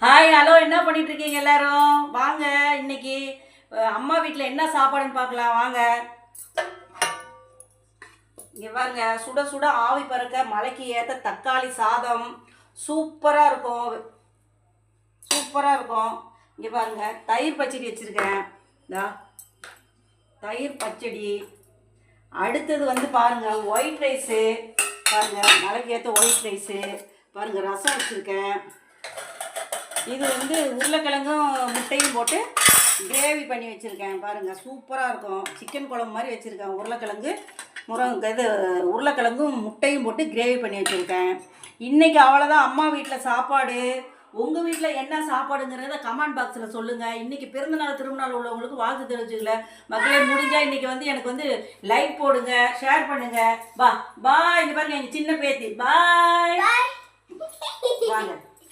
Hi hello, என்ன பண்ணிட்டு இருக்கீங்க எல்லாரும்? வாங்க இன்னைக்கு அம்மா வீட்டில் என்ன சாப்பாடுன்னு பார்க்கலாம் வாங்க. இங்கே பாருங்க, சுட சுட ஆவி பறக்க மலைக்கு ஏற்ற தக்காளி சாதம் சூப்பராக இருக்கும். சூப்பராக இருக்கும். இங்கே பாருங்க, தயிர் பச்சடி வச்சுருக்கேன். இதா தயிர் பச்சடி. அடுத்தது வந்து பாருங்கள் ஒயிட் ரைஸு. பாருங்கள் மலைக்கு ஏற்ற ஒயிட் ரைஸு. பாருங்கள் ரசம் வச்சுருக்கேன். இது வந்து உருளைக்கிழங்கும் முட்டையும் போட்டு கிரேவி பண்ணி வச்சுருக்கேன். பாருங்கள் சூப்பராக இருக்கும். சிக்கன் குழம்பு மாதிரி வச்சுருக்கேன். உருளைக்கிழங்கும் முட்டையும் போட்டு கிரேவி பண்ணி வச்சுருக்கேன். இன்றைக்கி அவ்வளோதான் அம்மா வீட்டில் சாப்பாடு. உங்கள் வீட்டில் என்ன சாப்பாடுங்கிறத கமெண்ட் பாக்ஸில் சொல்லுங்கள். இன்றைக்கி பிறந்தநாள் திருமணநாள் உள்ளவங்களுக்கு வாழ்த்து தெரிவிச்சுக்கல மக்களே. முடிஞ்சால் இன்றைக்கி வந்து எனக்கு வந்து லைக் போடுங்க, ஷேர் பண்ணுங்கள். பாய். இங்கே பாருங்கள் எங்கள் சின்ன பேத்தி. பாய். வாங்க.